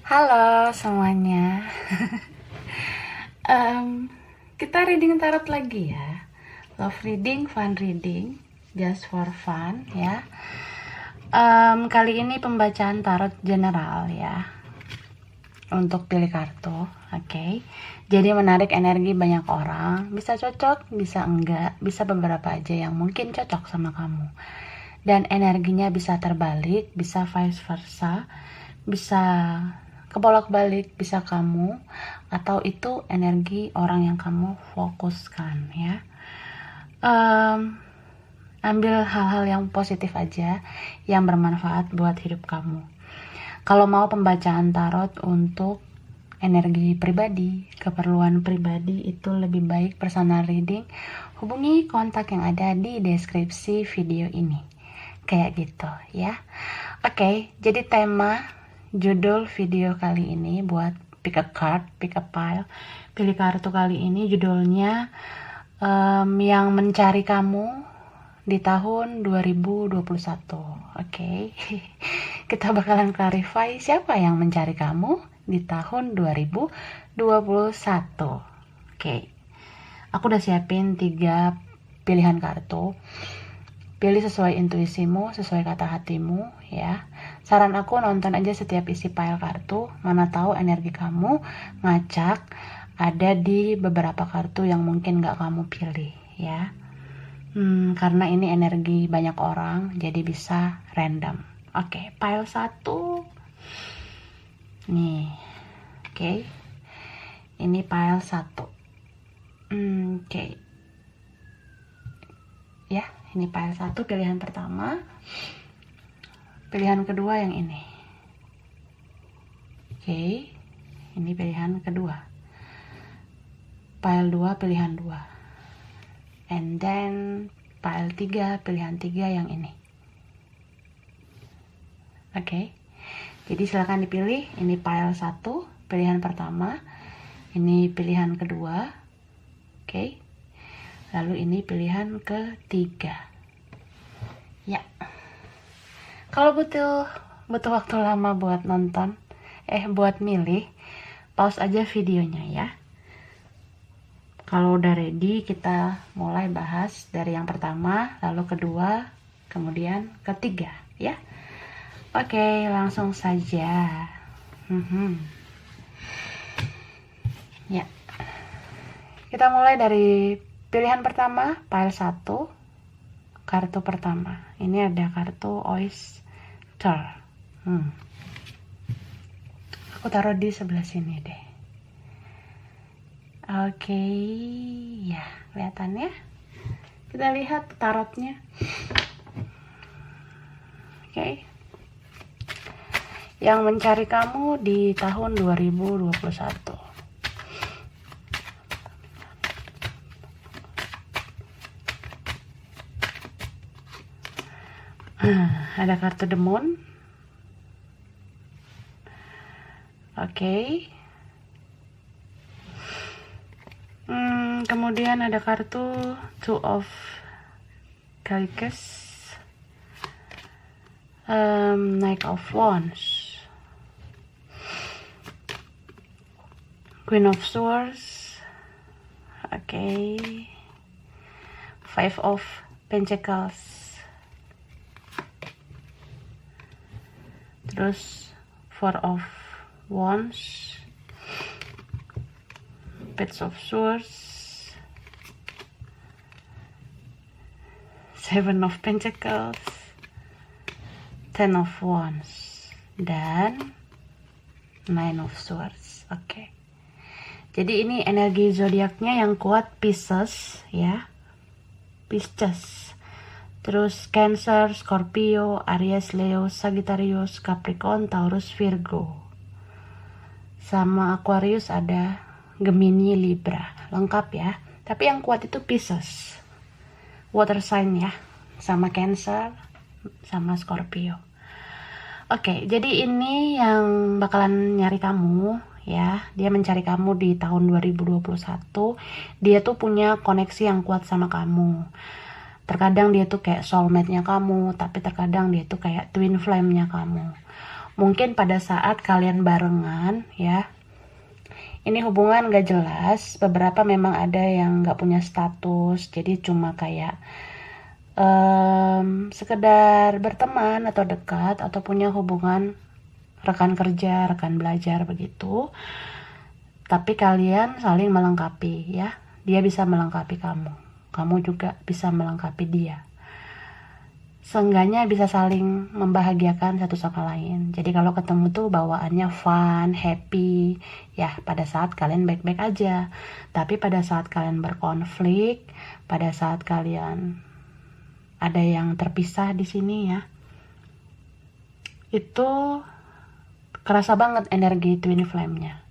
Halo semuanya. Kita reading tarot lagi ya. Love reading, fun reading, just for fun ya. Kali ini pembacaan tarot general ya. Untuk pilih kartu, oke. Jadi menarik energi banyak orang. Bisa cocok, bisa enggak, bisa beberapa aja yang mungkin cocok sama kamu. Dan energinya bisa terbalik, bisa vice versa, bisa kebolak-balik, bisa kamu, atau itu energi orang yang kamu fokuskan ya. Ambil hal-hal yang positif aja, yang bermanfaat buat hidup kamu. Kalau mau pembacaan tarot untuk energi pribadi, keperluan pribadi, itu lebih baik personal reading, hubungi kontak yang ada di deskripsi video ini. Kayak gitu ya. Oke, jadi tema judul video kali ini buat pick a card, pick a pile, pilih kartu kali ini judulnya yang mencari kamu di tahun 2021. Oke. Kita bakalan clarify siapa yang mencari kamu di tahun 2021. Oke. Aku udah siapin 3 pilihan kartu. Pilih sesuai intuisimu, sesuai kata hatimu ya. Saran aku nonton aja setiap isi pile kartu, mana tahu energi kamu ngacak ada di beberapa kartu yang mungkin gak kamu pilih ya. Karena ini energi banyak orang, jadi bisa random. Oke, pile 1. Nih, oke. Ini pile 1. Oke. Ya, ini pile 1 pilihan pertama. Pilihan kedua yang ini. Oke. Ini pilihan kedua. Pile 2 pilihan 2. And then pile 3 pilihan 3 yang ini. Oke. Jadi silakan dipilih. Ini pile 1 pilihan pertama. Ini pilihan kedua. Oke. Lalu ini pilihan ketiga. Ya. Kalau butuh waktu lama buat nonton, buat milih, pause aja videonya ya. Kalau udah ready, kita mulai bahas dari yang pertama, lalu kedua, kemudian ketiga ya. Oke, langsung saja. Ya. Kita mulai dari pilihan pertama, pile 1, kartu pertama. Ini ada kartu oyster. Aku taruh di sebelah sini deh. Oke, ya, kelihatan ya. Kita lihat tarotnya. Oke. Yang mencari kamu di tahun 2021. Ada kartu The Moon. Oke. Kemudian ada kartu Two of Cups, Knight of Wands, Queen of Swords. Oke. Five of Pentacles. Terus Four of Wands, Page of Swords, Seven of Pentacles, Ten of Wands, dan Nine of Swords. Oke. Jadi ini energi zodiaknya yang kuat Pisces ya. Pisces. Terus Cancer, Scorpio, Aries, Leo, Sagittarius, Capricorn, Taurus, Virgo. Sama Aquarius ada Gemini, Libra. Lengkap ya. Tapi yang kuat itu Pisces. Water sign ya. Sama Cancer, sama Scorpio. Oke, jadi ini yang bakalan nyari kamu ya. Dia mencari kamu di tahun 2021. Dia tuh punya koneksi yang kuat sama kamu. Terkadang dia tuh kayak soulmate-nya kamu, tapi terkadang dia tuh kayak twin flame-nya kamu. Mungkin pada saat kalian barengan ya, ini hubungan gak jelas. Beberapa memang ada yang gak punya status, jadi cuma kayak sekedar berteman atau dekat, atau punya hubungan rekan kerja, rekan belajar begitu. Tapi kalian saling melengkapi ya. Dia bisa melengkapi kamu, kamu juga bisa melengkapi dia. Seenggaknya bisa saling membahagiakan satu sama lain. Jadi kalau ketemu tuh bawaannya fun, happy, ya pada saat kalian baik-baik aja. Tapi pada saat kalian berkonflik, pada saat kalian ada yang terpisah di sini ya, itu kerasa banget energi twin flame-nya.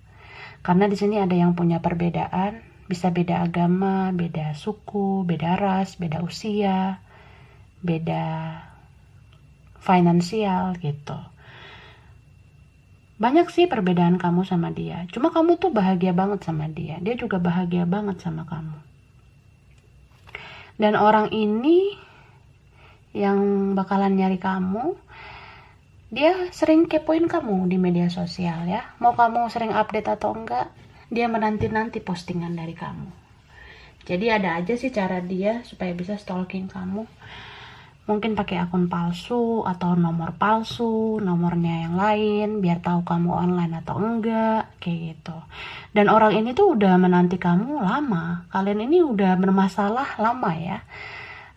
Karena di sini ada yang punya perbedaan, bisa beda agama, beda suku, beda ras, beda usia, beda finansial gitu. Banyak sih perbedaan kamu sama dia. Cuma kamu tuh bahagia banget sama dia. Dia juga bahagia banget sama kamu. Dan orang ini yang bakalan nyari kamu, dia sering kepoin kamu di media sosial ya. Mau kamu sering update atau enggak, dia menanti-nanti postingan dari kamu. Jadi ada aja sih cara dia supaya bisa stalking kamu. Mungkin pakai akun palsu atau nomor palsu, nomornya yang lain, biar tahu kamu online atau enggak, kayak gitu. Dan orang ini tuh udah menanti kamu lama. Kalian ini udah bermasalah lama ya.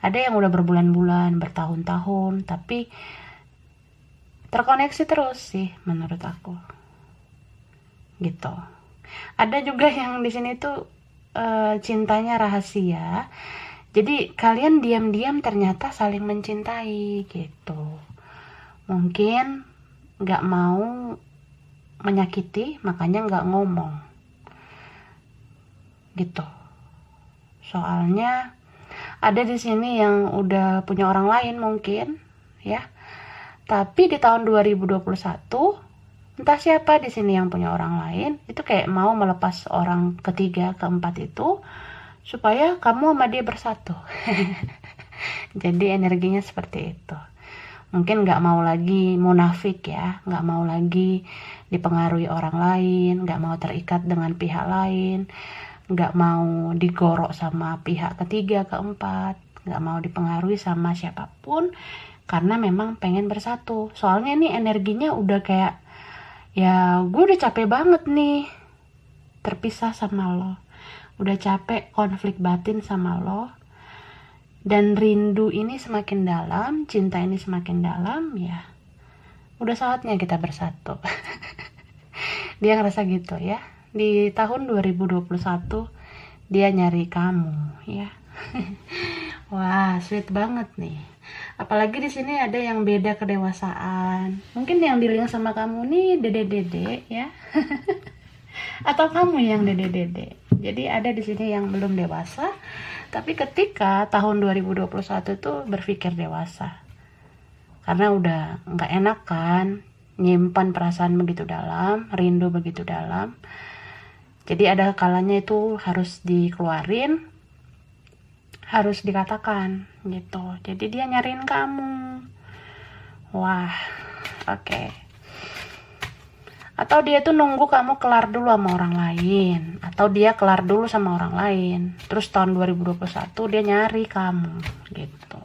Ada yang udah berbulan-bulan, bertahun-tahun, tapi terkoneksi terus sih menurut aku. Gitu. Ada juga yang di sini tuh cintanya rahasia. Jadi kalian diam-diam ternyata saling mencintai gitu. Mungkin gak mau menyakiti, makanya gak ngomong gitu. Soalnya ada di sini yang udah punya orang lain mungkin ya. Tapi di tahun 2021 entah siapa di sini yang punya orang lain, itu kayak mau melepas orang ketiga, keempat itu supaya kamu sama dia bersatu. Jadi energinya seperti itu. Mungkin gak mau lagi munafik ya, gak mau lagi dipengaruhi orang lain, gak mau terikat dengan pihak lain, gak mau digorok sama pihak ketiga, keempat, gak mau dipengaruhi sama siapapun, karena memang pengen bersatu. Soalnya nih energinya udah kayak, ya gue udah capek banget nih terpisah sama lo. Udah capek konflik batin sama lo, dan rindu ini semakin dalam, cinta ini semakin dalam, ya udah saatnya kita bersatu. Dia ngerasa gitu ya. Di tahun 2021 dia nyari kamu ya. Wah, sweet banget nih. Apalagi di sini ada yang beda kedewasaan. Mungkin yang di link sama kamu nih dede-dede ya. Atau kamu yang dede-dede. Jadi ada di sini yang belum dewasa, tapi ketika tahun 2021 tuh berpikir dewasa. Karena udah nggak enak kan, nyimpan perasaan begitu dalam, rindu begitu dalam. Jadi ada kalanya itu harus dikeluarin, harus dikatakan gitu. Jadi dia nyariin kamu. Wah, oke. Atau dia tuh nunggu kamu kelar dulu sama orang lain, atau dia kelar dulu sama orang lain, terus tahun 2021 dia nyari kamu gitu.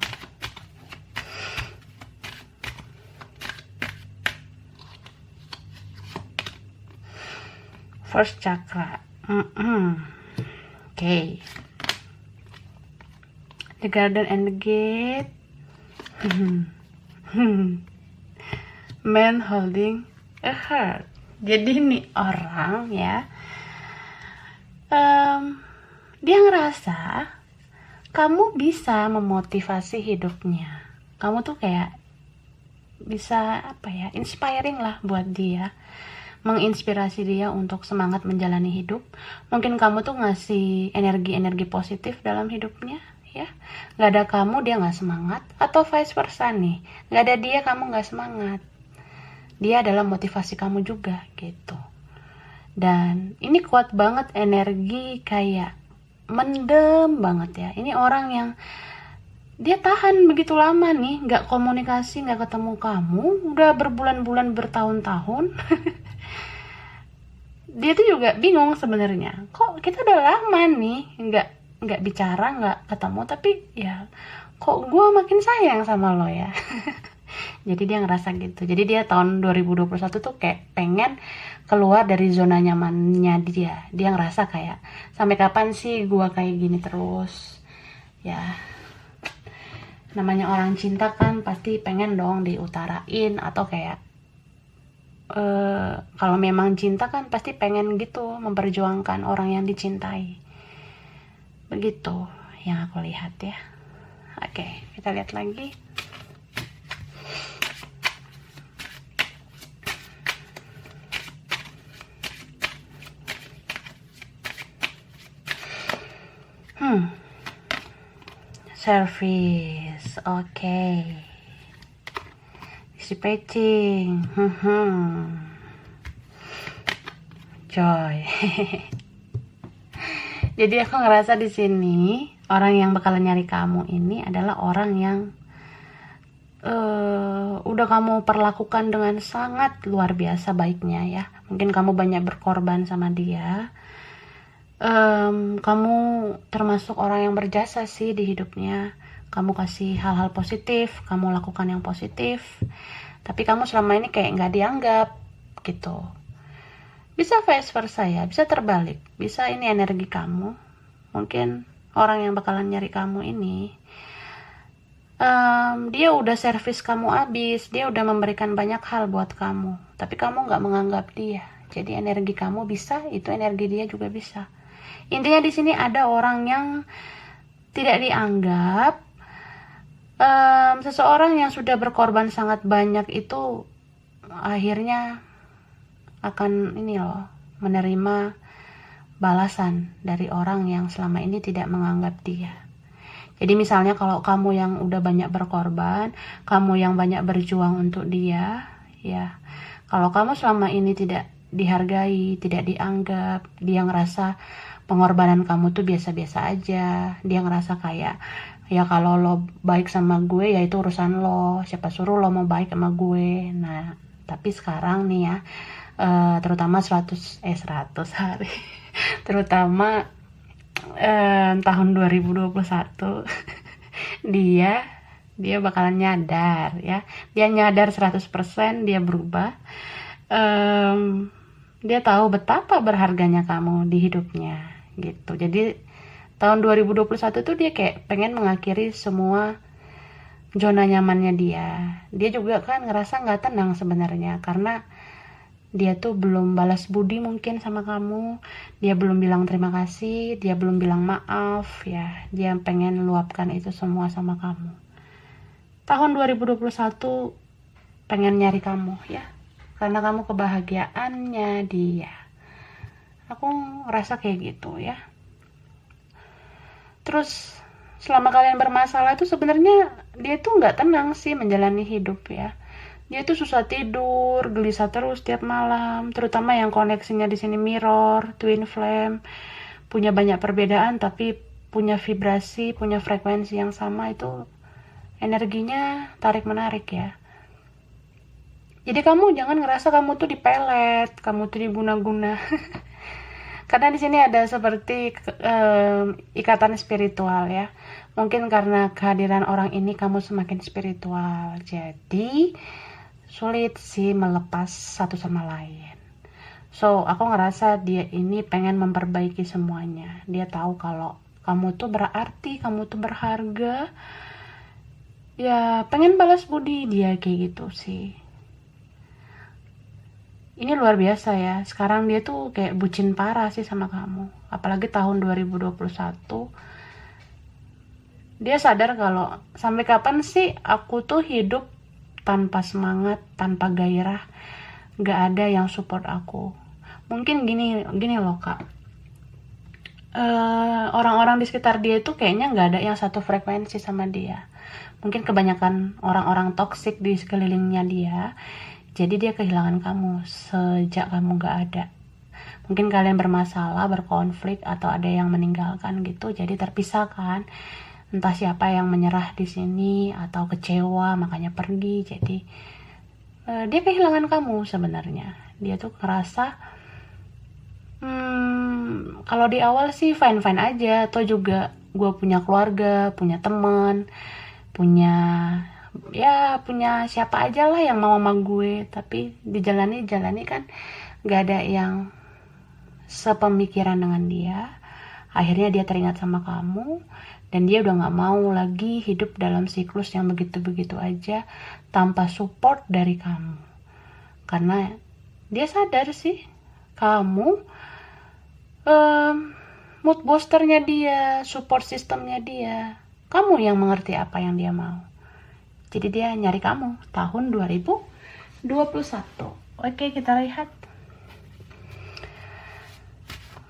First chakra. Okay. The Garden and the Gate. Man holding a heart. Jadi nih orang ya, dia ngerasa kamu bisa memotivasi hidupnya. Kamu tuh kayak bisa inspiring lah buat dia, menginspirasi dia untuk semangat menjalani hidup. Mungkin kamu tuh ngasih energi-energi positif dalam hidupnya ya. Gak ada kamu dia gak semangat, atau vice versa nih, gak ada dia kamu gak semangat. Dia adalah motivasi kamu juga gitu. Dan ini kuat banget energi, kayak mendem banget ya. Ini orang yang Dia tahan begitu lama nih, nggak komunikasi, nggak ketemu kamu, udah berbulan-bulan, bertahun-tahun. Dia tuh juga bingung sebenarnya. Kok kita udah lama nih, nggak bicara, nggak ketemu, tapi ya kok gue makin sayang sama lo ya. Jadi dia ngerasa gitu. Jadi dia tahun 2021 tuh kayak pengen keluar dari zona nyamannya dia. Dia ngerasa kayak, sampai kapan sih gue kayak gini terus? Ya, namanya orang cinta kan pasti pengen dong diutarain, atau kayak kalau memang cinta kan pasti pengen gitu memperjuangkan orang yang dicintai. Begitu yang aku lihat ya. Oke, kita lihat lagi. Service, oke. Dispatching, joy. Jadi aku ngerasa di sini orang yang bakalan nyari kamu ini adalah orang yang udah kamu perlakukan dengan sangat luar biasa baiknya ya. Mungkin kamu banyak berkorban sama dia. Kamu termasuk orang yang berjasa sih di hidupnya. Kamu kasih hal-hal positif, kamu lakukan yang positif, tapi kamu selama ini kayak nggak dianggap gitu. Bisa vice versa ya, bisa terbalik, bisa ini energi kamu. Mungkin orang yang bakalan nyari kamu ini, dia udah servis kamu abis, dia udah memberikan banyak hal buat kamu, tapi kamu nggak menganggap dia. Jadi energi kamu bisa, itu energi dia juga bisa. Intinya di sini ada orang yang tidak dianggap. Seseorang yang sudah berkorban sangat banyak itu akhirnya akan ini loh, menerima balasan dari orang yang selama ini tidak menganggap dia. Jadi misalnya kalau kamu yang udah banyak berkorban, kamu yang banyak berjuang untuk dia, ya, kalau kamu selama ini tidak dihargai, tidak dianggap, dia ngerasa pengorbanan kamu tuh biasa-biasa aja. Dia ngerasa kayak, ya kalau lo baik sama gue ya itu urusan lo, siapa suruh lo mau baik sama gue. Nah, tapi sekarang nih ya, terutama 100 hari terutama tahun 2021 dia bakalan nyadar ya. Dia nyadar 100%, dia berubah. Dia tahu betapa berharganya kamu di hidupnya gitu. Jadi tahun 2021 tuh dia kayak pengen mengakhiri semua zona nyamannya dia. Dia juga kan ngerasa nggak tenang sebenarnya karena dia tuh belum balas budi mungkin sama kamu. Dia belum bilang terima kasih, dia belum bilang maaf ya. Dia pengen luapkan itu semua sama kamu. Tahun 2021 pengen nyari kamu ya, karena kamu kebahagiaannya dia. Aku ngerasa kayak gitu ya. Terus selama kalian bermasalah itu sebenarnya dia tuh nggak tenang sih menjalani hidup ya. Dia tuh susah tidur, gelisah terus tiap malam, terutama yang koneksinya di sini mirror, twin flame, punya banyak perbedaan tapi punya vibrasi, punya frekuensi yang sama. Itu energinya tarik menarik ya. Jadi kamu jangan ngerasa kamu tuh dipelet, kamu tuh diguna-guna. Karena di sini ada seperti ikatan spiritual ya. Mungkin karena kehadiran orang ini kamu semakin spiritual. Jadi sulit sih melepas satu sama lain. So, aku ngerasa dia ini pengen memperbaiki semuanya. Dia tahu kalau kamu tuh berarti, kamu tuh berharga. Ya, pengen balas budi dia kayak gitu sih. Ini luar biasa ya. Sekarang dia tuh kayak bucin parah sih sama kamu. Apalagi tahun 2021. Dia sadar kalau sampai kapan sih aku tuh hidup tanpa semangat, tanpa gairah. Gak ada yang support aku. Mungkin gini loh kak. Orang-orang di sekitar dia itu kayaknya gak ada yang satu frekuensi sama dia. Mungkin kebanyakan orang-orang toksik di sekelilingnya dia. Jadi dia kehilangan kamu sejak kamu gak ada. Mungkin kalian bermasalah, berkonflik, atau ada yang meninggalkan gitu. Jadi terpisahkan. entah siapa yang menyerah di sini atau kecewa makanya pergi. Jadi dia kehilangan kamu sebenarnya. Dia tuh ngerasa kalau di awal sih fine-fine aja, atau juga gue punya keluarga, punya teman, punya siapa aja lah yang mau sama gue, tapi dijalani kan gak ada yang sepemikiran dengan dia. Akhirnya dia teringat sama kamu, dan dia udah gak mau lagi hidup dalam siklus yang begitu-begitu aja tanpa support dari kamu. Karena dia sadar sih kamu mood boosternya dia, support sistemnya dia, kamu yang mengerti apa yang dia mau. Jadi dia nyari kamu tahun 2021. Oke, kita lihat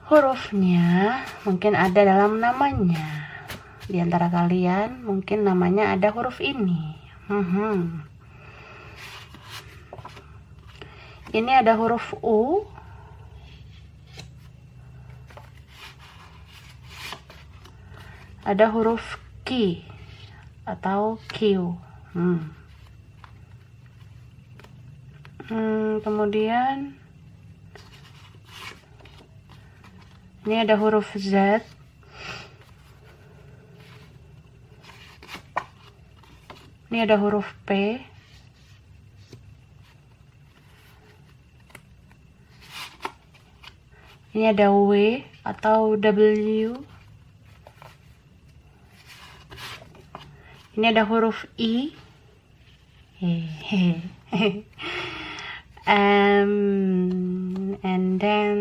hurufnya. Mungkin ada dalam namanya. Di antara kalian mungkin namanya ada huruf ini. Ini ada huruf U, ada huruf Q atau Q. Kemudian ini ada huruf Z, ini ada huruf P, ini ada W atau W, ini ada huruf I, and then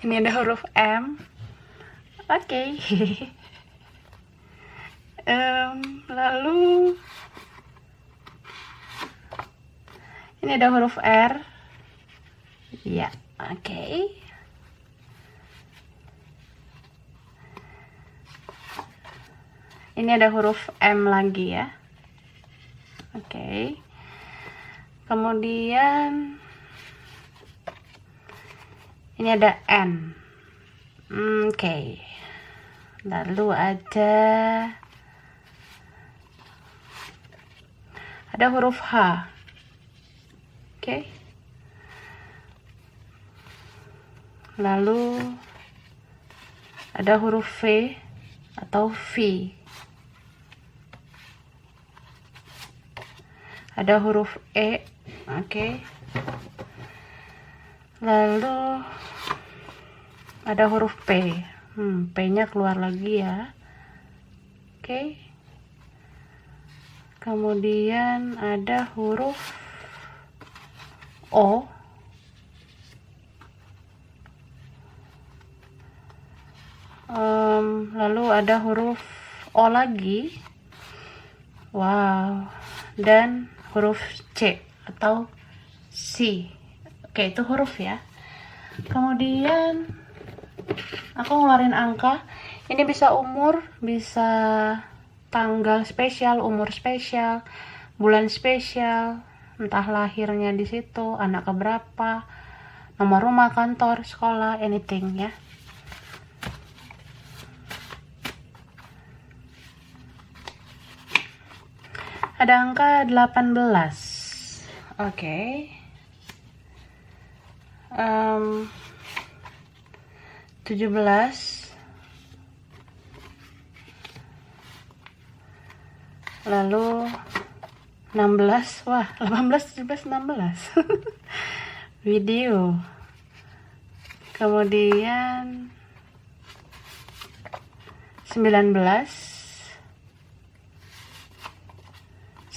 ini ada huruf M. Oke. Lalu ini ada huruf R. Ya, oke. Ini ada huruf M lagi ya. Oke. Kemudian ini ada N. Oke. Lalu ada huruf H. Oke. Lalu ada huruf V atau V. Ada huruf E. Oke. Lalu ada huruf P. P-nya keluar lagi ya. Oke. Kemudian ada huruf O. Lalu ada huruf O lagi. Wow. Dan huruf C atau C. Oke, itu huruf ya. Kemudian aku ngeluarin angka. Ini bisa umur, bisa tanggal spesial, umur spesial, bulan spesial, entah lahirnya di situ, anak keberapa, nomor rumah, kantor, sekolah, anything ya. Ada angka 18. Oke. 17. Lalu 16. Wah, 18, 17, 16. Video. Kemudian 19.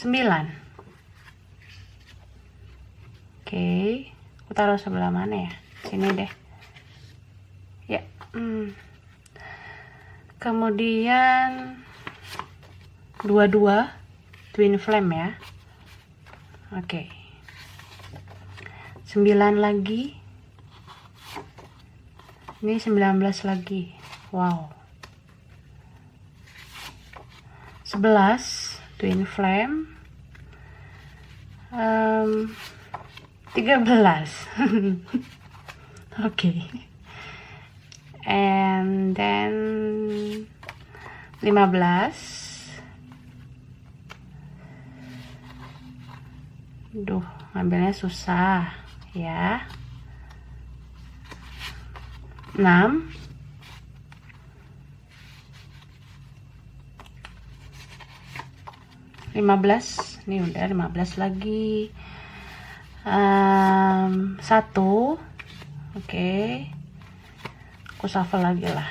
9. Oke, aku taruh sebelah mana ya? Sini deh. Ya. Kemudian 22 twin flame ya. Oke. 9 lagi. Ini 19 lagi. Wow. 11 twin flame. 13. Oke. and then 15. Duh, ngambilnya susah ya. 6, 15. Ini udah 15 lagi. 1. Oke. Aku shuffle lagi lah.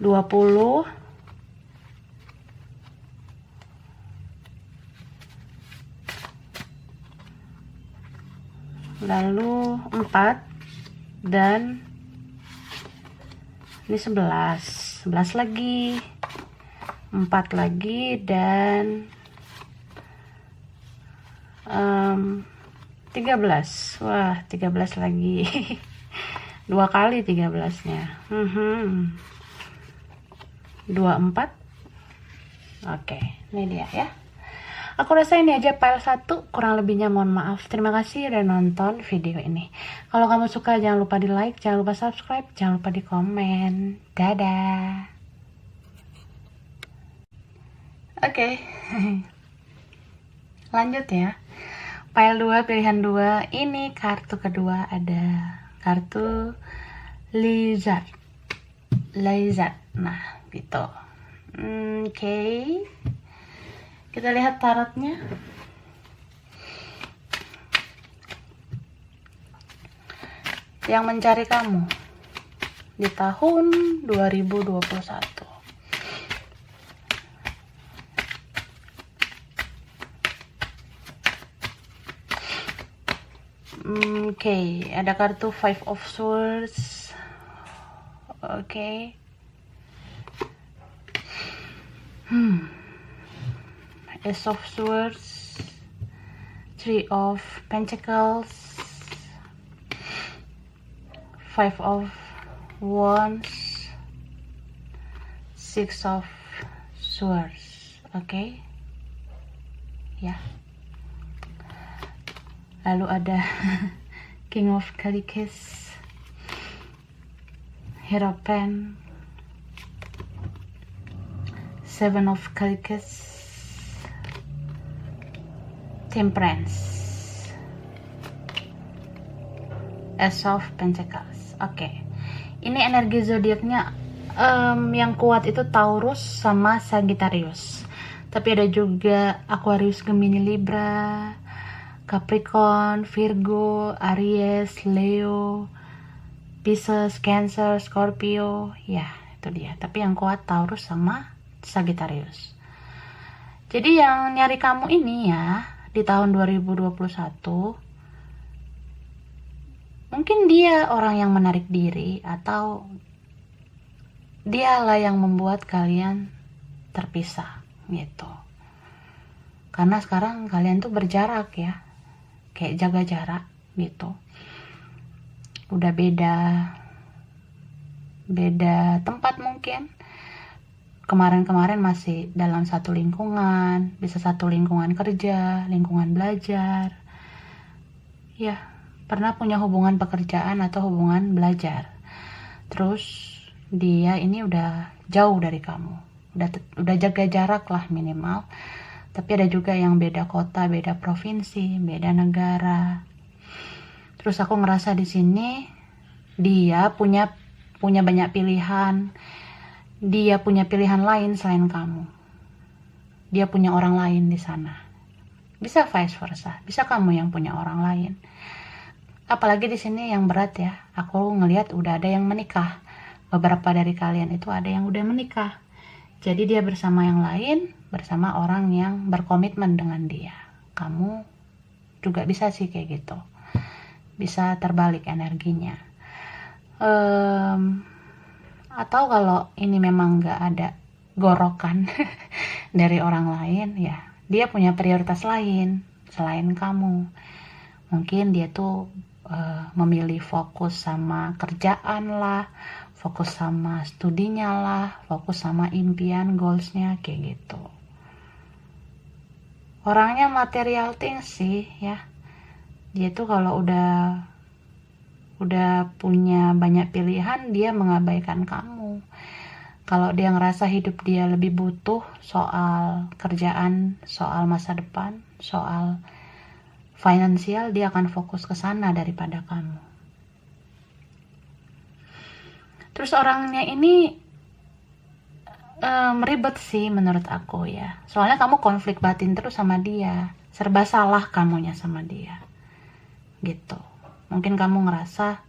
20. Lalu 4 dan ini 11 lagi, 4 lagi dan 13. Wah, 13 lagi. 2 kali 13-nya. 24. Oke, ini dia ya. Aku rasa ini aja file 1, kurang lebihnya mohon maaf. Terima kasih udah nonton video ini. Kalau kamu suka jangan lupa di like, jangan lupa subscribe, jangan lupa di komen. Dadah. Oke. Lanjut ya. File 2, pilihan 2. Ini kartu kedua, ada kartu lizard. Nah, gitu. Oke. Kita lihat tarotnya. Yang mencari kamu di tahun 2021. Oke, ada kartu Five of Swords. Oke. Ace of Swords, Three of Pentacles, Five of Wands, Six of Swords. Oke. Ya. Lalu ada King of Cups, Hierophant, Seven of Cups, Temperance, Ace of Pentacles. Oke. Ini energi zodiaknya yang kuat itu Taurus sama Sagittarius. Tapi ada juga Aquarius, Gemini, Libra, Capricorn, Virgo, Aries, Leo, Pisces, Cancer, Scorpio. Ya, itu dia. Tapi yang kuat Taurus sama Sagittarius. Jadi yang nyari kamu ini ya, di tahun 2021, mungkin dia orang yang menarik diri, atau dialah yang membuat kalian terpisah gitu. Karena sekarang kalian tuh berjarak ya, kayak jaga jarak gitu. Udah beda tempat mungkin. Kemarin-kemarin masih dalam satu lingkungan, bisa satu lingkungan kerja, lingkungan belajar. Ya, pernah punya hubungan pekerjaan atau hubungan belajar. Terus dia ini udah jauh dari kamu. Udah jaga jarak lah minimal. Tapi ada juga yang beda kota, beda provinsi, beda negara. Terus aku ngerasa di sini dia punya banyak pilihan. Dia punya pilihan lain selain kamu. Dia punya orang lain di sana. Bisa vice versa. Bisa kamu yang punya orang lain. Apalagi di sini yang berat ya. Aku ngelihat udah ada yang menikah. Beberapa dari kalian itu ada yang udah menikah. Jadi dia bersama yang lain, bersama orang yang berkomitmen dengan dia. Kamu juga bisa sih kayak gitu. Bisa terbalik energinya. Atau kalau ini memang nggak ada gorokan dari orang lain, ya dia punya prioritas lain selain kamu. Mungkin dia tuh memilih fokus sama kerjaan lah, fokus sama studinya lah, fokus sama impian, goalsnya kayak gitu. Orangnya material things sih ya. Dia tuh kalau udah udah punya banyak pilihan, dia mengabaikan kamu. Kalau dia ngerasa hidup dia lebih butuh soal kerjaan, soal masa depan, soal finansial, dia akan fokus ke sana daripada kamu. Terus orangnya ini ribet sih menurut aku ya. Soalnya kamu konflik batin terus sama dia. Serba salah kamunya sama dia. Gitu. Mungkin kamu ngerasa,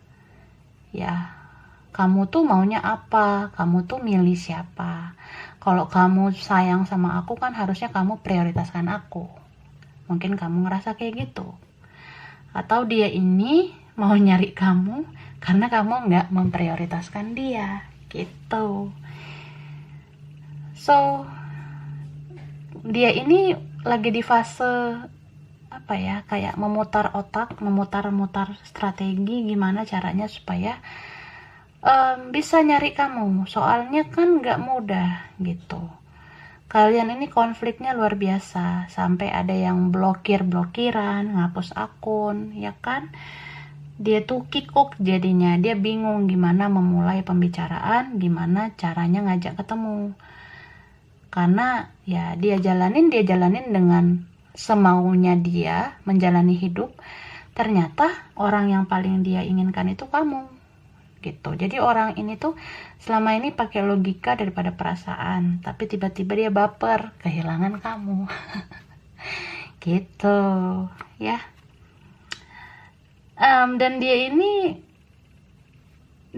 ya kamu tuh maunya apa? Kamu tuh milih siapa? Kalau kamu sayang sama aku kan harusnya kamu prioritaskan aku. Mungkin kamu ngerasa kayak gitu. Atau dia ini mau nyari kamu karena kamu nggak memprioritaskan dia. Gitu. So, dia ini lagi di fase apa ya, kayak memutar otak, memutar-mutar strategi gimana caranya supaya bisa nyari kamu. Soalnya kan nggak mudah gitu. Kalian ini konfliknya luar biasa, sampai ada yang blokiran, ngapus akun, ya kan? Dia tuh kikuk jadinya, dia bingung gimana memulai pembicaraan, gimana caranya ngajak ketemu. Karena ya dia jalanin dengan semaunya dia menjalani hidup. Ternyata orang yang paling dia inginkan itu kamu gitu. Jadi orang ini tuh selama ini pakai logika daripada perasaan, tapi tiba-tiba dia baper, kehilangan kamu. Gitu ya. Dan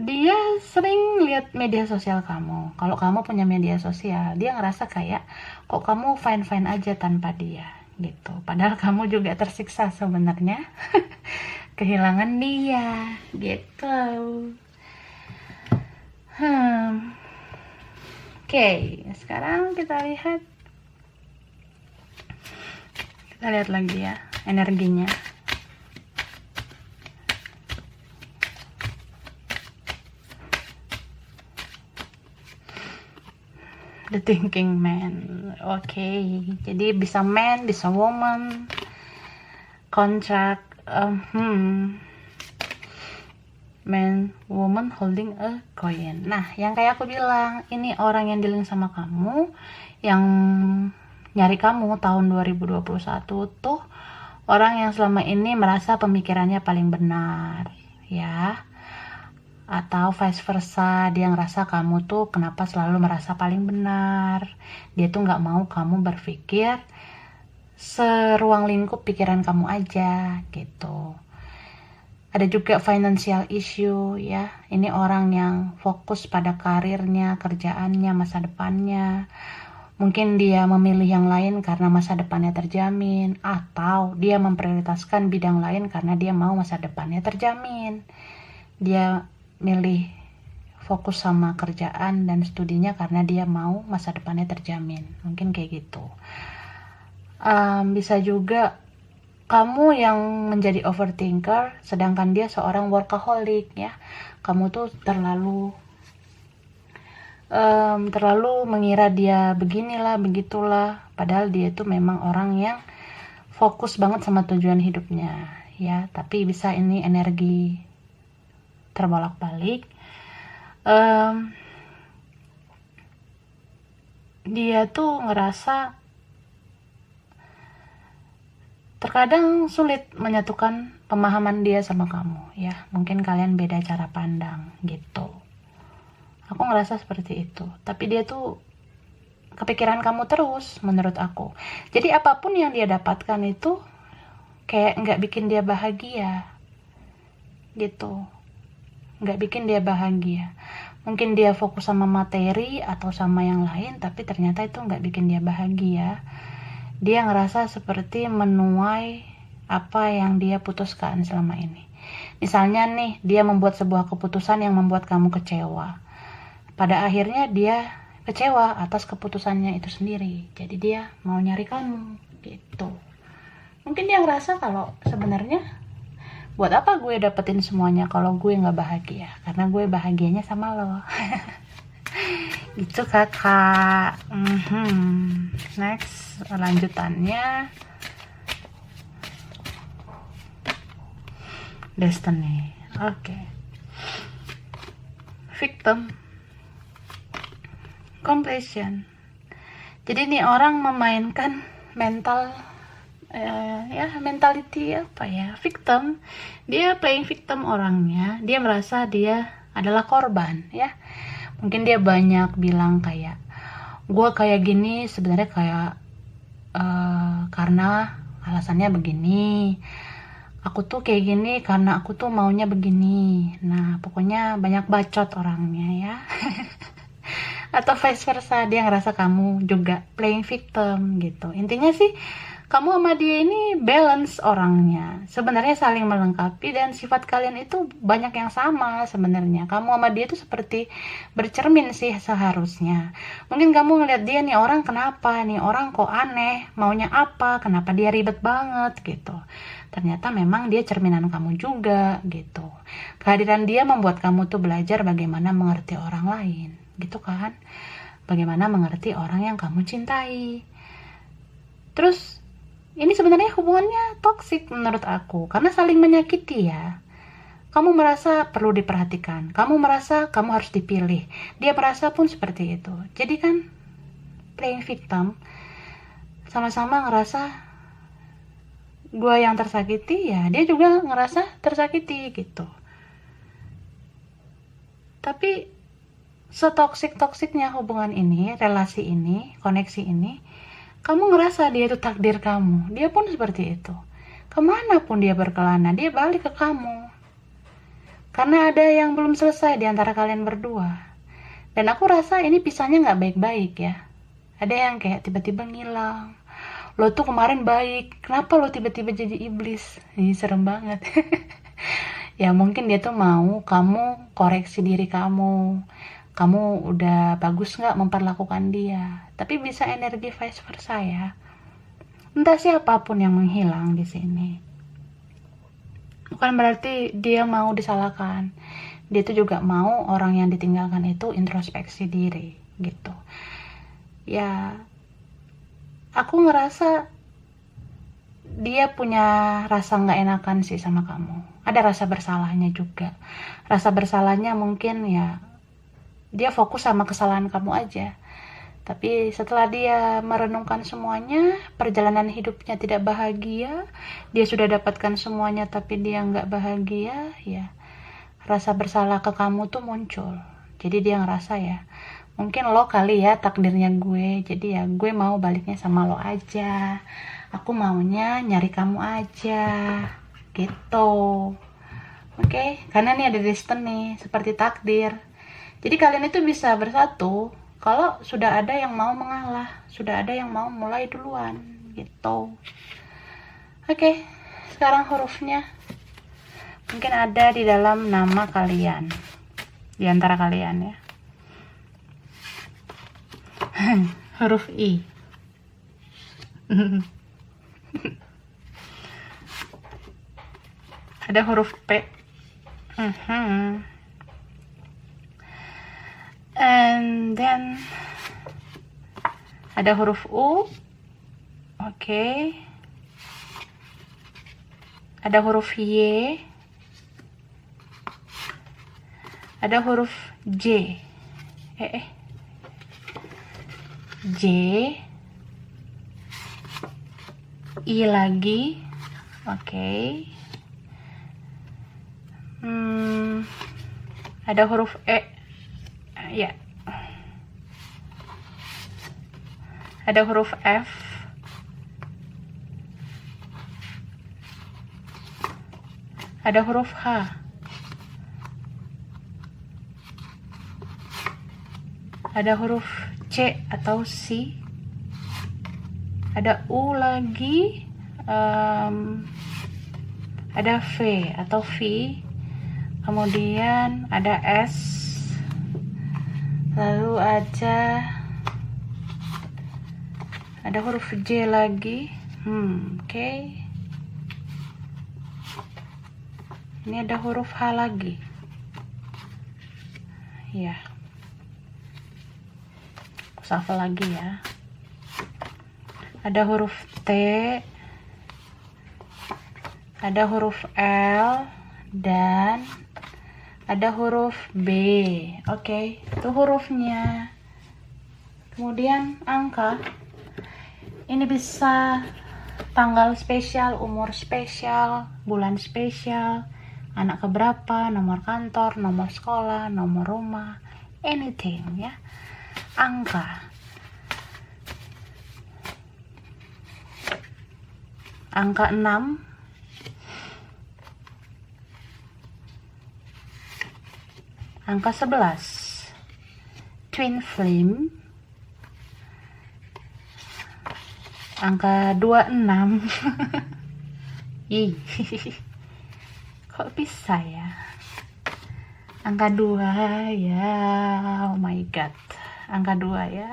dia sering lihat media sosial kamu. Kalau kamu punya media sosial, dia ngerasa kayak kok kamu fine-fine aja tanpa dia gitu. Padahal kamu juga tersiksa sebenarnya. Kehilangan dia gitu. Oke, sekarang kita lihat lagi ya energinya. The thinking man. Oke, jadi bisa man, bisa woman. Contract, man, woman holding a coin. Nah, yang kayak aku bilang, ini orang yang dealing sama kamu, yang nyari kamu tahun 2021 tuh orang yang selama ini merasa pemikirannya paling benar, ya. Atau vice versa, dia ngerasa kamu tuh kenapa selalu merasa paling benar. Dia tuh nggak mau kamu berpikir seruang lingkup pikiran kamu aja gitu. Ada juga financial issue ya. Ini orang yang fokus pada karirnya, kerjaannya, masa depannya. Mungkin dia memilih yang lain karena masa depannya terjamin, atau dia memprioritaskan bidang lain karena dia mau masa depannya terjamin. Dia milih fokus sama kerjaan dan studinya karena dia mau masa depannya terjamin. Mungkin kayak gitu. Bisa juga kamu yang menjadi overthinker sedangkan dia seorang workaholic ya. Kamu tuh terlalu mengira dia beginilah begitulah, padahal dia tuh memang orang yang fokus banget sama tujuan hidupnya ya. Tapi bisa ini energi terbolak-balik. Dia tuh ngerasa terkadang sulit menyatukan pemahaman dia sama kamu ya. Mungkin kalian beda cara pandang gitu. Aku ngerasa seperti itu. Tapi dia tuh kepikiran kamu terus menurut aku. Jadi apapun yang dia dapatkan itu kayak nggak bikin dia bahagia gitu. Nggak bikin dia bahagia. Mungkin dia fokus sama materi atau sama yang lain, tapi ternyata itu nggak bikin dia bahagia. Dia ngerasa seperti menuai apa yang dia putuskan selama ini. Misalnya nih, dia membuat sebuah keputusan yang membuat kamu kecewa. Pada akhirnya dia kecewa atas keputusannya itu sendiri. Jadi dia mau nyari kamu gitu. Mungkin dia ngerasa kalau sebenarnya buat apa gue dapetin semuanya kalau gue nggak bahagia, karena gue bahagianya sama lo. Gitu kakak. Next, lanjutannya Destiny. Oke. Victim. Completion. Jadi nih orang memainkan mental mentality victim. Dia playing victim orangnya. Dia merasa dia adalah korban ya. Mungkin dia banyak bilang kayak, gue kayak gini sebenarnya kayak karena alasannya begini, aku tuh kayak gini karena aku tuh maunya begini. Nah pokoknya banyak bacot orangnya ya. Atau vice versa, dia ngerasa kamu juga playing victim gitu. Intinya sih kamu sama dia ini balance orangnya, sebenarnya saling melengkapi, dan sifat kalian itu banyak yang sama sebenarnya. Kamu sama dia itu seperti bercermin sih seharusnya. Mungkin kamu ngeliat dia nih orang, kenapa nih orang kok aneh, maunya apa, kenapa dia ribet banget gitu. Ternyata memang dia cerminan kamu juga gitu. Kehadiran dia membuat kamu tuh belajar bagaimana mengerti orang lain gitu kan, bagaimana mengerti orang yang kamu cintai. Terus ini sebenarnya hubungannya toksik menurut aku, karena saling menyakiti ya. Kamu merasa perlu diperhatikan, kamu merasa kamu harus dipilih, dia merasa pun seperti itu. Jadi kan playing victim, sama-sama ngerasa gue yang tersakiti ya, dia juga ngerasa tersakiti gitu. Tapi setoksik-toksiknya hubungan ini, relasi ini, koneksi ini, kamu ngerasa dia itu takdir kamu, dia pun seperti itu. Kemana pun dia berkelana, dia balik ke kamu. Karena ada yang belum selesai di antara kalian berdua. Dan aku rasa ini pisahnya gak baik-baik ya. Ada yang kayak tiba-tiba ngilang. Lo tuh kemarin baik, kenapa lo tiba-tiba jadi iblis? Ini serem banget. Ya mungkin dia tuh mau kamu koreksi diri kamu. Kamu udah bagus gak memperlakukan dia. Tapi bisa energi vice versa ya. Entah siapapun yang menghilang di sini. Bukan berarti dia mau disalahkan. Dia tuh juga mau orang yang ditinggalkan itu introspeksi diri gitu. Ya, aku ngerasa dia punya rasa gak enakan sih sama kamu. Ada rasa bersalahnya juga. Rasa bersalahnya mungkin ya, dia fokus sama kesalahan kamu aja. Tapi setelah dia merenungkan semuanya, perjalanan hidupnya tidak bahagia, dia sudah dapatkan semuanya tapi dia nggak bahagia, ya rasa bersalah ke kamu tuh muncul. Jadi dia ngerasa ya, mungkin lo kali ya takdirnya gue, jadi ya gue mau baliknya sama lo aja, aku maunya nyari kamu aja gitu. Oke, karena nih ada destiny seperti takdir. Jadi kalian itu bisa bersatu kalau sudah ada yang mau mengalah, sudah ada yang mau mulai duluan gitu. Oke, sekarang hurufnya mungkin ada di dalam nama kalian, di antara kalian ya. Huruf I. Ada huruf P. And then ada huruf U. Oke. Ada huruf Y. Ada huruf J. J. I lagi. Oke. Ada huruf E. Ya. Ada huruf F. Ada huruf H. Ada huruf C atau C. Ada U lagi. Ada V atau V. Kemudian ada S. Lalu ada huruf J lagi. Oke. Ini ada huruf H lagi. Ya. Aku shuffle lagi ya. Ada huruf T. Ada huruf L dan ada huruf B. Oke, itu hurufnya. Kemudian angka. Ini bisa tanggal spesial, umur spesial, bulan spesial, anak keberapa, nomor kantor, nomor sekolah, nomor rumah, anything ya. Angka. Angka 6. Angka 11. Twin flame. Angka 26. Ih, kok bisa ya? Angka 2 ya, oh my god. Angka 2 ya.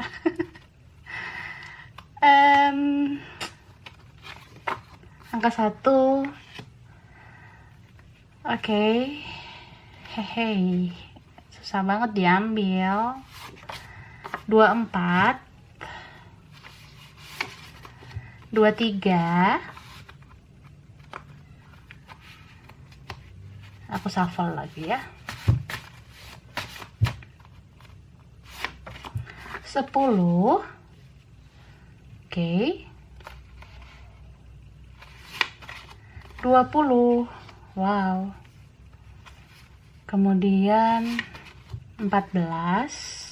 Angka 1. Oke. Hehe. Susah banget diambil. 24. 23. Aku shuffle lagi ya. 10. Oke. 20. Wow. Kemudian 14.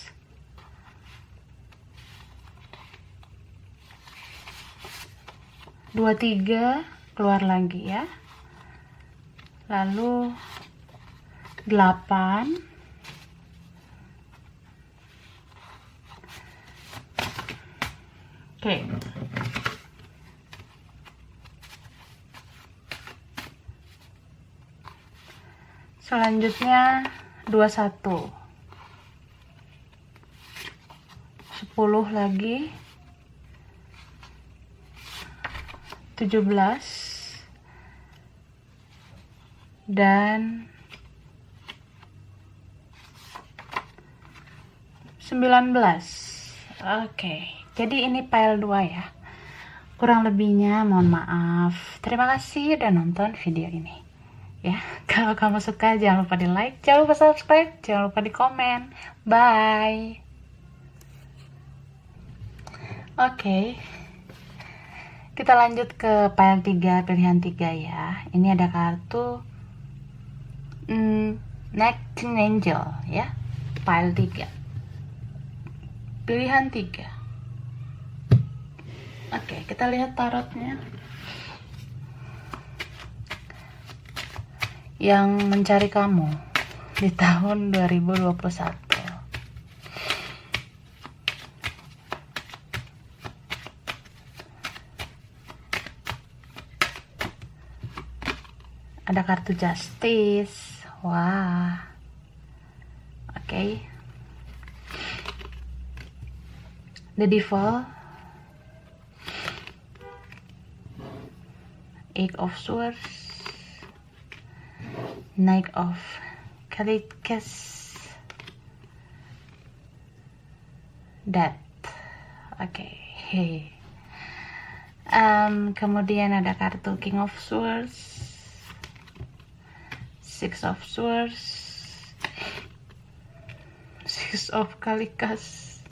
23 keluar lagi ya. Lalu 8. Oke. Selanjutnya 21. 10 lagi. 17 dan 19. Oke, jadi ini file 2 ya. Kurang lebihnya mohon maaf. Terima kasih udah nonton video ini. Ya, kalau kamu suka jangan lupa di like, jangan lupa subscribe, jangan lupa di komen. Bye. Oke. Kita lanjut ke file 3, pilihan 3 ya. Ini ada kartu Nightingale ya. File 3. Pilihan 3. Oke, kita lihat tarotnya. Yang mencari kamu di tahun 2021. Ada kartu Justice. Wah. Oke. The Devil. Eight of Swords. Knight of Cups. Death. Oke. Kemudian ada kartu King of Swords. Six of Swords, Six of Cups,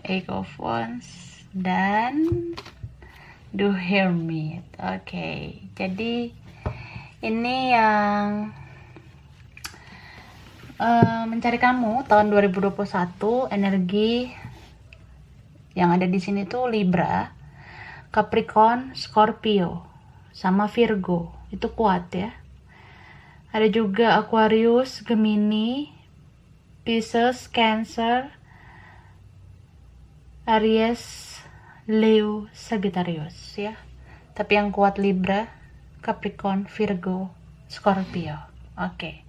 Eight of Wands, dan The Hermit. Oke, jadi ini yang mencari kamu tahun 2021. Energi yang ada di sini tuh Libra, Capricorn, Scorpio, sama Virgo. Itu kuat ya. Ada juga Aquarius, Gemini, Pisces, Cancer, Aries, Leo, Sagittarius ya. Tapi yang kuat Libra, Capricorn, Virgo, Scorpio. Oke.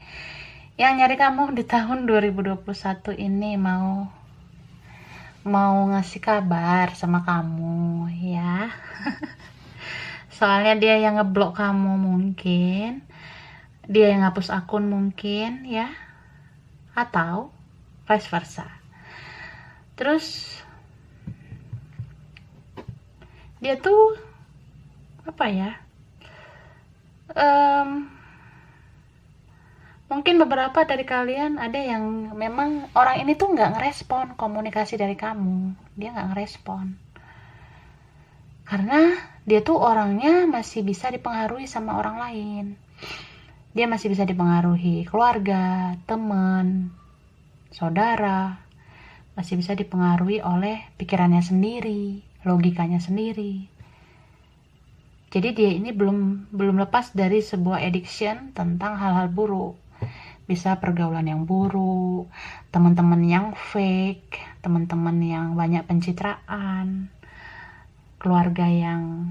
Yang nyari kamu di tahun 2021 ini mau ngasih kabar sama kamu ya. Soalnya dia yang ngeblok kamu mungkin, dia yang hapus akun mungkin ya, atau vice versa. Terus dia tuh apa ya, Mungkin beberapa dari kalian ada yang memang orang ini tuh nggak ngerespon komunikasi dari kamu. Dia nggak ngerespon. Karena dia tuh orangnya masih bisa dipengaruhi sama orang lain. Dia masih bisa dipengaruhi keluarga, teman, saudara. Masih bisa dipengaruhi oleh pikirannya sendiri, logikanya sendiri. Jadi dia ini belum lepas dari sebuah addiction tentang hal-hal buruk. Bisa pergaulan yang buruk, teman-teman yang fake, teman-teman yang banyak pencitraan, keluarga yang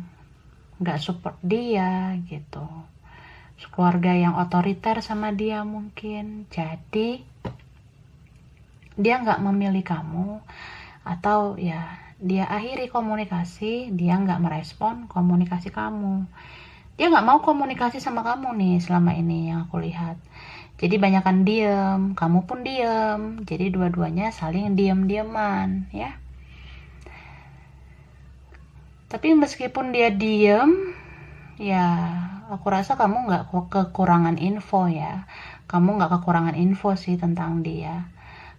gak support dia gitu, keluarga yang otoriter sama dia mungkin. Jadi dia gak memilih kamu, atau ya dia akhiri komunikasi, dia nggak merespon komunikasi kamu. Dia nggak mau komunikasi sama kamu nih selama ini yang aku lihat. Jadi banyakan diem, kamu pun diem. Jadi dua-duanya saling diem-dieman ya. Tapi meskipun dia diem, ya aku rasa kamu nggak kekurangan info ya. Kamu nggak kekurangan info sih tentang dia.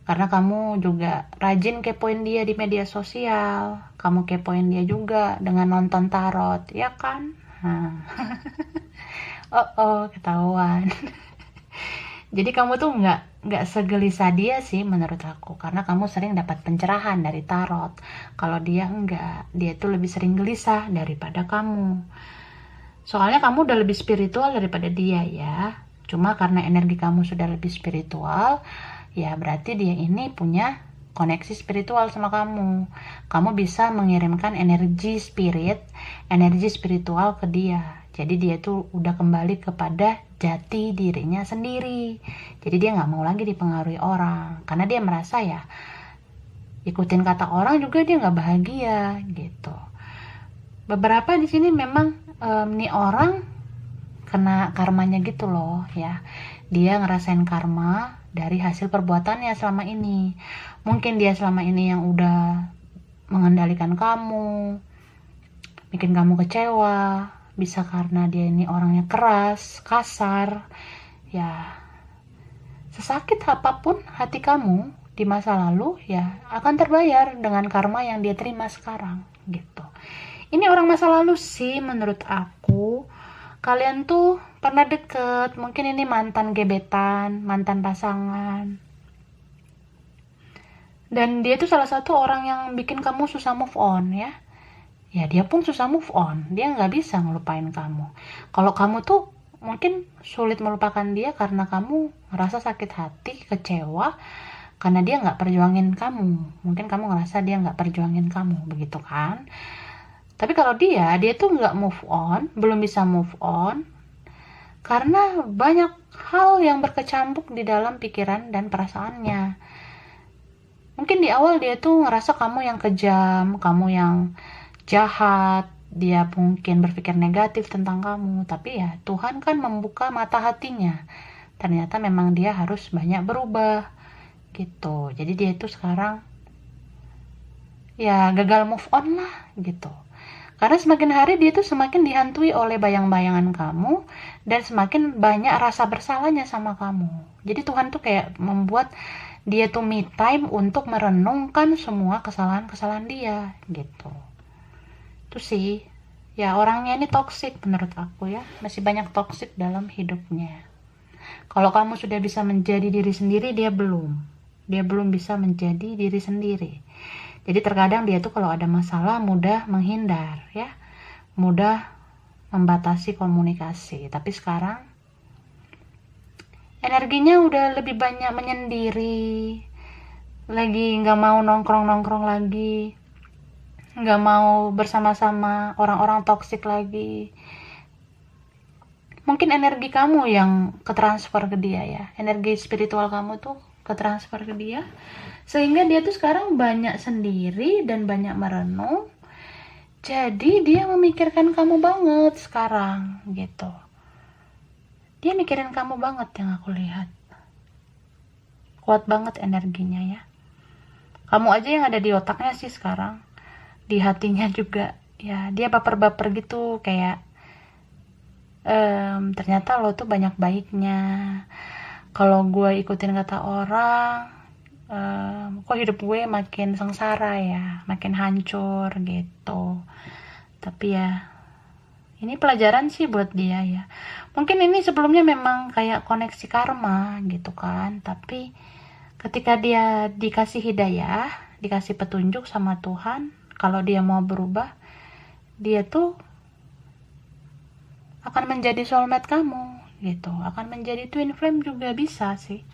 Karena kamu juga rajin kepoin dia di media sosial. Kamu kepoin dia juga dengan nonton tarot, ya kan? Ketahuan. Jadi kamu tuh nggak segelisah dia sih menurut aku. Karena kamu sering dapat pencerahan dari tarot. Kalau dia enggak, dia tuh lebih sering gelisah daripada kamu. Soalnya kamu udah lebih spiritual daripada dia ya. Cuma karena energi kamu sudah lebih spiritual, ya berarti dia ini punya koneksi spiritual sama kamu. Kamu bisa mengirimkan energi spiritual ke dia. Jadi dia tuh udah kembali kepada jati dirinya sendiri. Jadi dia nggak mau lagi dipengaruhi orang, karena dia merasa ya ikutin kata orang juga dia nggak bahagia gitu. Beberapa di sini memang nih orang kena karmanya gitu loh ya. Dia ngerasain karma dari hasil perbuatannya selama ini. Mungkin dia selama ini yang udah mengendalikan kamu, bikin kamu kecewa. Bisa karena dia ini orangnya keras, kasar. Ya, sesakit apapun hati kamu di masa lalu, ya akan terbayar dengan karma yang dia terima sekarang gitu. Ini orang masa lalu sih menurut aku. Kalian tuh pernah deket, mungkin ini mantan gebetan, mantan pasangan. Dan dia tuh salah satu orang yang bikin kamu susah move on ya. Ya dia pun susah move on, dia nggak bisa ngelupain kamu. Kalau kamu tuh mungkin sulit melupakan dia karena kamu ngerasa sakit hati, kecewa, karena dia nggak perjuangin kamu. Mungkin kamu ngerasa dia nggak perjuangin kamu, begitu kan? Tapi kalau dia tuh nggak move on, belum bisa move on, karena banyak hal yang berkecamuk di dalam pikiran dan perasaannya. Mungkin di awal dia tuh ngerasa kamu yang kejam, kamu yang jahat, dia mungkin berpikir negatif tentang kamu. Tapi ya Tuhan kan membuka mata hatinya. Ternyata memang dia harus banyak berubah gitu. Jadi dia tuh sekarang ya gagal move on lah gitu. Karena semakin hari dia tuh semakin dihantui oleh bayang-bayangan kamu dan semakin banyak rasa bersalahnya sama kamu. Jadi Tuhan tuh kayak membuat dia tuh me time untuk merenungkan semua kesalahan-kesalahan dia gitu. Itu sih, ya orangnya ini toksik menurut aku ya. Masih banyak toksik dalam hidupnya. Kalau kamu sudah bisa menjadi diri sendiri, dia belum. Dia belum bisa menjadi diri sendiri. Jadi terkadang dia tuh kalau ada masalah mudah menghindar ya, mudah membatasi komunikasi. Tapi sekarang energinya udah lebih banyak menyendiri, lagi nggak mau nongkrong lagi, nggak mau bersama-sama orang-orang toksik lagi. Mungkin energi kamu yang ketransfer ke dia ya, energi spiritual kamu tuh ketransfer ke dia, sehingga dia tuh sekarang banyak sendiri dan banyak merenung. Jadi dia memikirkan kamu banget sekarang gitu. Dia mikirin kamu banget yang aku lihat. Kuat banget energinya ya. Kamu aja yang ada di otaknya sih sekarang. Di hatinya juga ya, dia baper-baper gitu kayak ternyata lo tuh banyak baiknya. Kalau gue ikutin kata orang, kok hidup gue makin sengsara ya, makin hancur gitu. Tapi ya, ini pelajaran sih buat dia ya. Mungkin ini sebelumnya memang kayak koneksi karma gitu kan, tapi ketika dia dikasih hidayah, dikasih petunjuk sama Tuhan, kalau dia mau berubah, dia tuh akan menjadi soulmate kamu gitu, akan menjadi twin flame juga bisa sih.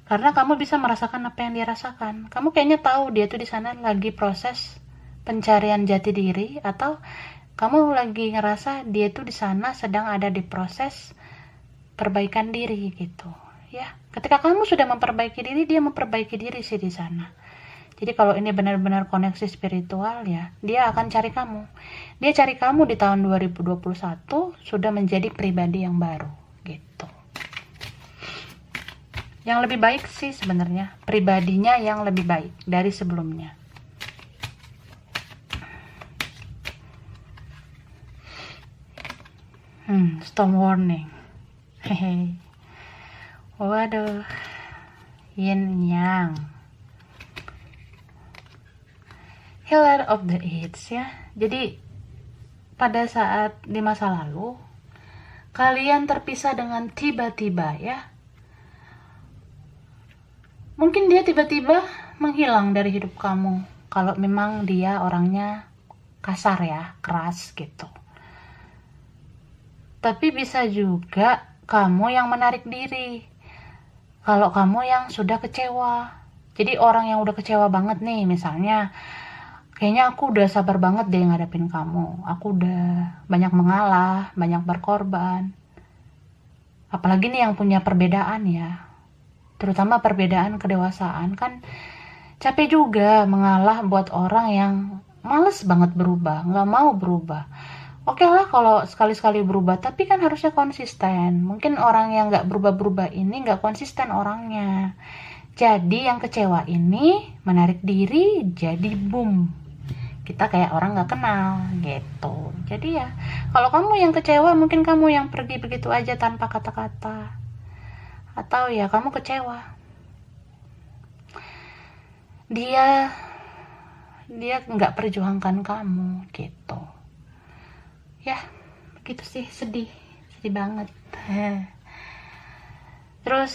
Karena kamu bisa merasakan apa yang dia rasakan. Kamu kayaknya tahu dia tuh di sana lagi proses pencarian jati diri, atau kamu lagi ngerasa dia tuh di sana sedang ada di proses perbaikan diri gitu. Ya, ketika kamu sudah memperbaiki diri, dia memperbaiki diri sih di sana. Jadi kalau ini benar-benar koneksi spiritual ya, dia akan cari kamu. Dia cari kamu di tahun 2021 sudah menjadi pribadi yang baru gitu. Yang lebih baik sih sebenarnya, pribadinya yang lebih baik dari sebelumnya. Storm warning. Hehe. Waduh. Yin yang. Healer of the Age ya. Jadi pada saat di masa lalu kalian terpisah dengan tiba-tiba ya. Mungkin dia tiba-tiba menghilang dari hidup kamu. Kalau memang dia orangnya kasar ya, keras gitu. Tapi bisa juga kamu yang menarik diri. Kalau kamu yang sudah kecewa. Jadi orang yang udah kecewa banget nih, misalnya kayaknya aku udah sabar banget deh ngadepin kamu. Aku udah banyak mengalah, banyak berkorban. Apalagi nih yang punya perbedaan ya. Terutama perbedaan kedewasaan kan capek juga mengalah buat orang yang males banget berubah, nggak mau berubah. Oke lah kalau sekali-sekali berubah, tapi kan harusnya konsisten. Mungkin orang yang nggak berubah-berubah ini nggak konsisten orangnya. Jadi yang kecewa ini menarik diri, jadi boom. Kita kayak orang nggak kenal gitu. Jadi ya, kalau kamu yang kecewa, mungkin kamu yang pergi begitu aja tanpa kata-kata. Atau ya kamu kecewa. Dia nggak perjuangkan kamu gitu. Ya, begitu sih, sedih banget. Terus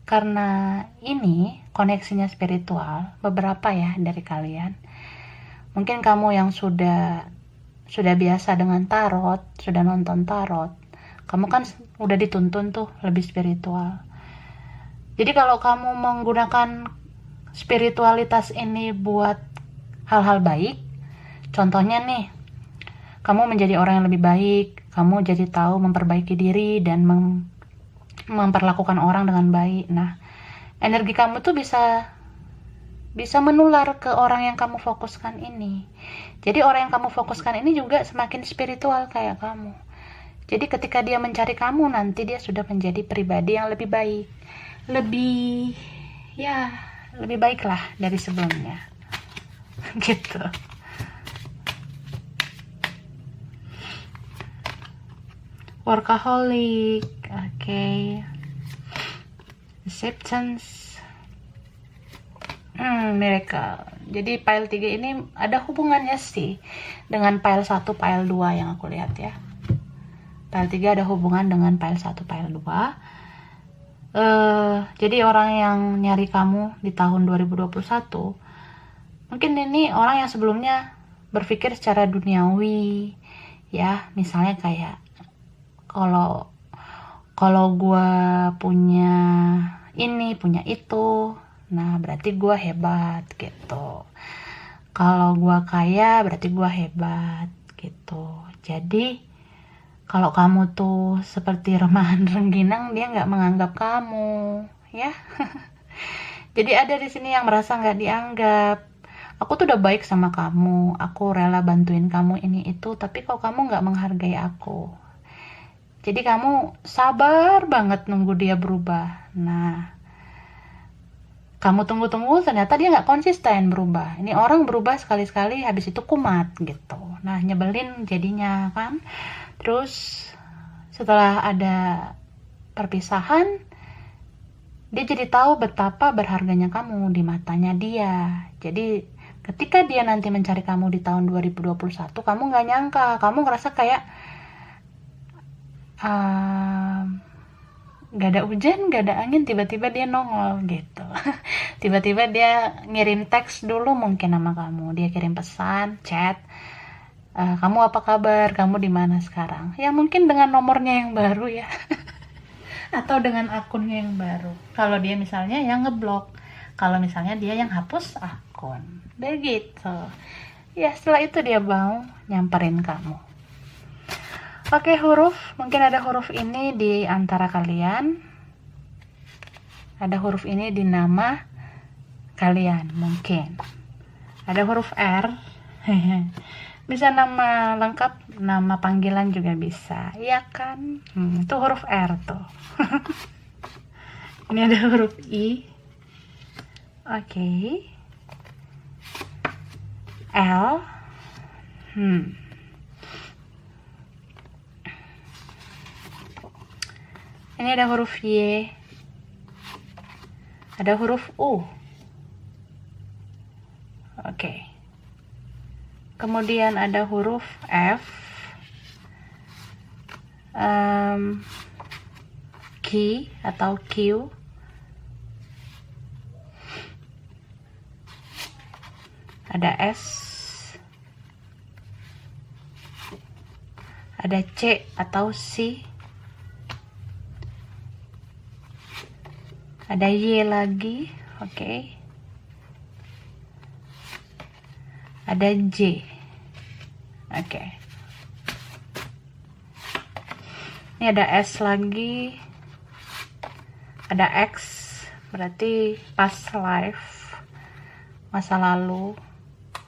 karena ini koneksinya spiritual, beberapa ya dari kalian, mungkin kamu yang sudah biasa dengan tarot, sudah nonton tarot, kamu kan udah dituntun tuh lebih spiritual. Jadi kalau kamu menggunakan spiritualitas ini buat hal-hal baik, contohnya nih, kamu menjadi orang yang lebih baik, kamu jadi tahu memperbaiki diri dan memperlakukan orang dengan baik. Nah, energi kamu tuh bisa menular ke orang yang kamu fokuskan ini. Jadi orang yang kamu fokuskan ini juga semakin spiritual kayak kamu. Jadi ketika dia mencari kamu, nanti dia sudah menjadi pribadi yang lebih baik. Lebih baik lah dari sebelumnya. Gitu. Workaholic, okay. Acceptance, miracle. Jadi pile 3 ini ada hubungannya sih dengan pile 1, pile 2 yang aku lihat ya. Pile 3 ada hubungan dengan pile 1, pile 2. Jadi orang yang nyari kamu di tahun 2021, mungkin ini orang yang sebelumnya berpikir secara duniawi ya, misalnya kayak kalau gue punya ini, punya itu, nah berarti gue hebat gitu. Kalau gue kaya berarti gue hebat gitu. Jadi kalau kamu tuh seperti remahan rengginang, dia nggak menganggap kamu ya. Jadi ada di sini yang merasa nggak dianggap. Aku tuh udah baik sama kamu, aku rela bantuin kamu ini itu, tapi kok kamu nggak menghargai aku. Jadi kamu sabar banget nunggu dia berubah. Nah, kamu tunggu-tunggu, ternyata dia nggak konsisten berubah. Ini orang berubah sekali-sekali, habis itu kumat gitu. Nah, nyebelin jadinya kan. Terus setelah ada perpisahan, dia jadi tahu betapa berharganya kamu di matanya dia. Jadi ketika dia nanti mencari kamu di tahun 2021, kamu nggak nyangka, kamu ngerasa kayak gak ada hujan, gak ada angin, tiba-tiba dia nongol gitu. Tiba-tiba dia ngirim teks dulu mungkin sama kamu, dia kirim pesan, chat, kamu apa kabar, kamu di mana sekarang, ya mungkin dengan nomornya yang baru ya. Atau dengan akunnya yang baru, kalau dia misalnya yang ngeblok, kalau misalnya dia yang hapus akun, begitu ya. Setelah itu dia mau nyamperin kamu. Oke, huruf, mungkin ada huruf ini di antara kalian, ada huruf ini di nama kalian, mungkin ada huruf R. Bisa nama lengkap, nama panggilan juga bisa, ya kan? Itu huruf R tuh. Ini ada huruf I. Oke. L. Ini ada huruf Y. Ada huruf U. Oke. Kemudian ada huruf F, Q atau Q, ada S, ada C atau C, ada Y lagi, oke. Ada J, oke. Ini ada S lagi, ada X, berarti past life, masa lalu,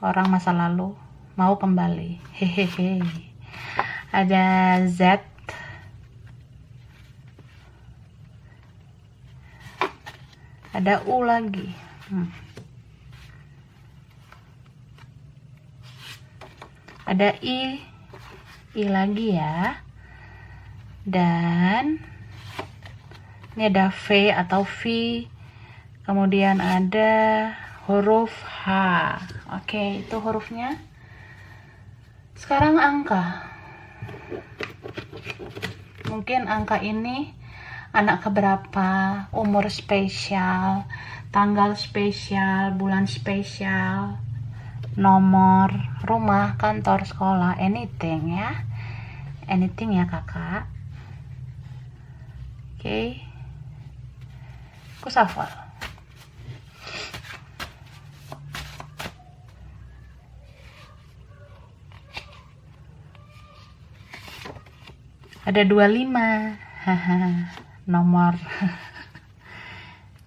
orang masa lalu mau kembali, hehehe. Ada Z, ada U lagi. Ada I lagi ya. Dan ini ada V atau V. Kemudian ada huruf H. Oke, itu hurufnya. Sekarang angka. Mungkin angka ini anak keberapa, umur spesial, tanggal spesial, bulan spesial, nomor, rumah, kantor, sekolah, anything ya. Anything ya kakak. Oke. Aku shuffle. Ada 25. Haha, nomor.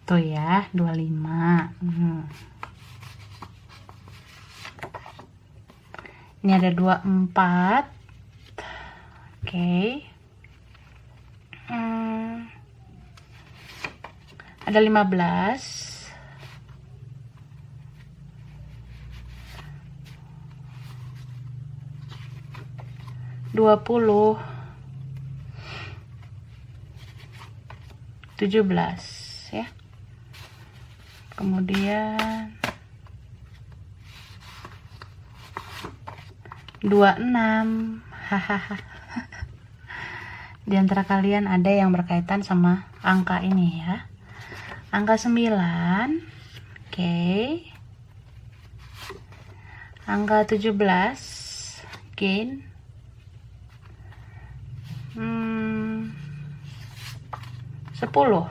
Tuh ya, 25. Ini ada 24. Oke. Ada 15. Dua puluh. 17 ya. Kemudian 26. Hahaha. Di antara kalian ada yang berkaitan sama angka ini ya. Angka 9. Oke. Angka 17. Again. 10. 26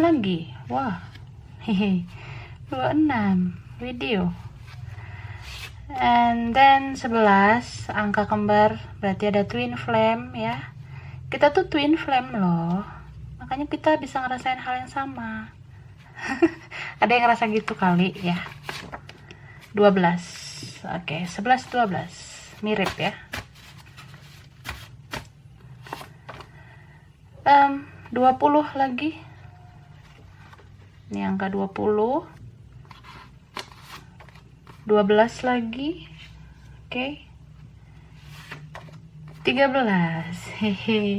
lagi. Wah. Hehe. 26 video. And then 11, angka kembar, berarti ada twin flame ya. Kita tuh twin flame loh. Makanya kita bisa ngerasain hal yang sama. Ada yang ngerasa gitu kali ya. 12. Oke, 11 12. Mirip ya. 20 lagi. Ini angka 20. 12 lagi. Oke. 13. Hehe.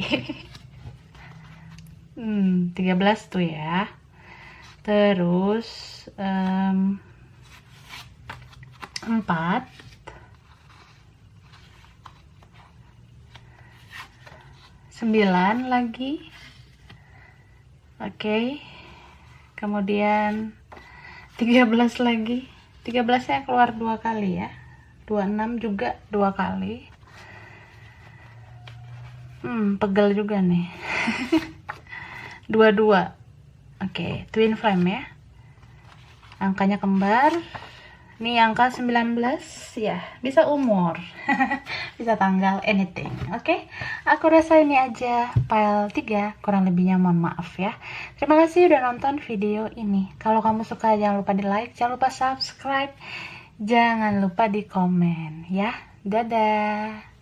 13 tuh ya. Terus 4, 9 lagi. Oke. Kemudian 13 lagi. 13 nya keluar 2 kali ya. 26 juga 2 kali. Pegel juga nih. 22. Oke, twin flame ya. Angkanya kembar. Ini angka 19 ya, bisa umur. Bisa tanggal, anything. Oke. Aku rasa ini aja file 3, kurang lebihnya mohon maaf ya. Terima kasih udah nonton video ini. Kalau kamu suka jangan lupa di like, jangan lupa subscribe, jangan lupa di komen ya. Dadah.